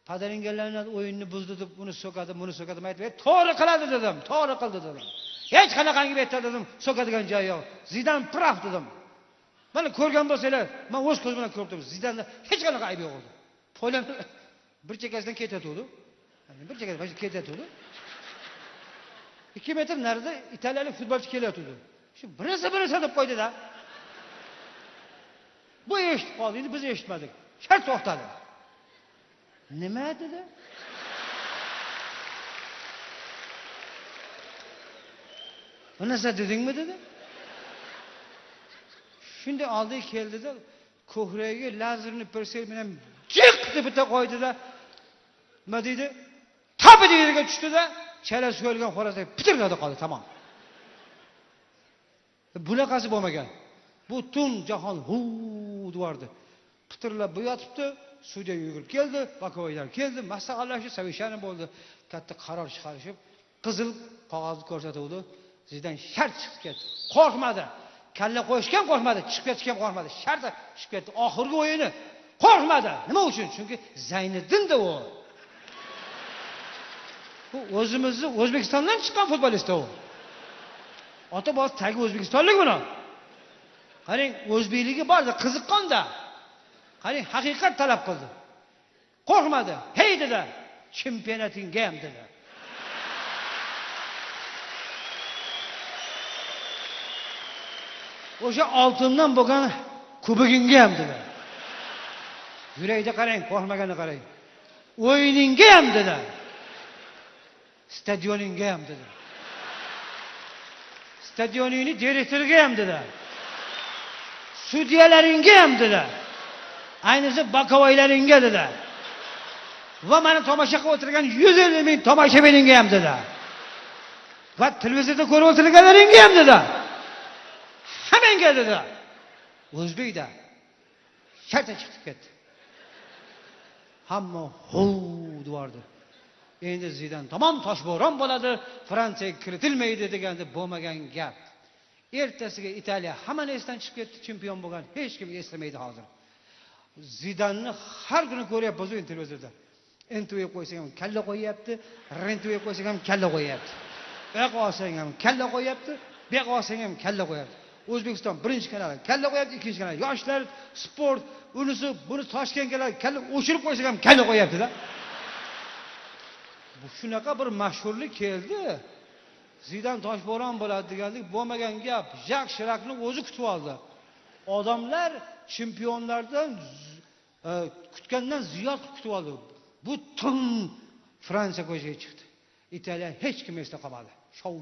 Padaringalarning o'yinni buzdi deb uni so'kadi, buni so'kadi, aytib, "To'g'ri qiladi" dedim, "To'g'ri qildi" dedim. Hech qanaqangi betda dedim, so'kadigan joyi yo'q. Zidan praf dedim. Mana ko'rgan bo'lsanglar, men o'z ko'zim bilan ko'rdim. Zidanda hech qanaqa aybi yo'q edi. Poylan bir chekkasidan ketayotdi. Bir chekkasidan ketayotdi. 2 metr narida italiyalik futbolchi kelyapti. Shu birisi deb qo'ydi-da. Bu eshitib qoldi, endi biz eshitmadik. Shart to'xtadi. Nima dedi? Bu narsa dedingmi dedi? Shunda oldiga keldi-da, ko'kragiga lazerni persel bilan jiq deb bitta qo'ydi-da. Nima deydi? Tabi yerga tushdi-da, chala so'yilgan xo'rozday pitirladi qoldi, tamom. Bunaqasi bo'lmagan. Butun jahon devordi. Pitirlab bu yotibdi, sudya yugurib keldi, vakovoylar keldi, maslahatlashib, savishani bo'ldi. Katta qaror chiqarishib, qizil qog'ozni ko'rsatuvdi. Zidan shart chiqib ketdi. Qo'rqmadi. Kalla qo'yishgan qo'rqmadi, chiqib ketishga qo'rqmadi. Shart chiqib ketdi. Oxirgi o'yini qo'rqmadi. Nima uchun? Chunki Zayniddinda u. Bu o'zimizni O'zbekistondan chiqqan futbolist u. Ota boz tagi O'zbekistonlik buni. Qarang, o'zbekligi borda, qiziqqanda. Qarang, haqiqat talab qildi. Qo'rqmadi. Hey dedi, chempionatingga ham dedi. O'sha oltindan bo'lgan kubogingga ham dedi. Yurakda qarang, qo'rqmaganini qarang. O'yiningga ham dedi. Stadioningga ham dedi. Stadioningni direktoriga ham dedi. Sudyalaringga ham dedi. Ayniqsa bakovoylaringga dedi. Va meni tomosha qilib o'tirgan 150 ming tomoshabiningga ham dedi. Va televizorda ko'rib o'tirganlaringga ham dedi. Hammaga dedi. O'zbekda shartta chiqib ketdi. Hamma devordi. Endi Zidan tamom toshbo'ron bo'ladi, Fransiyaga kiritilmaydi deganda bo'lmagan gap. Ertasiga Italiya hammani esdan chiqib ketdi, chempion bo'lgan. Hech kim eslamaydi hozir. Zidanni har kuni ko'ryapmiz televizorda. NTV qo'ysang ham kalla qo'yapti, RNTV qo'ysang ham kalla qo'yapti. Bu yoqqa olsang ham kalla qo'yapti, bu yoqqa olsang ham kalla qo'yapti. O'zbekiston birinchi kanali kalla qo'yapti, ikkinchi kanal yoshlar, sport, unisi, buni Toshkentgalar kalla o'chirib qo'ysang ham kalla qo'yapti-da. Bu shunaqa bir mashhurlik keldi. Zidan toshbo'ron bo'ladi deganlik bo'lmagan gap. Jak Shirakni o'zi kutib oldi. Odamlar chempionlardan kutgandan ziyod kutib oldi. Butun Fransiya ko'chaga chiqdi. Italiya hech kim esda qolmadi.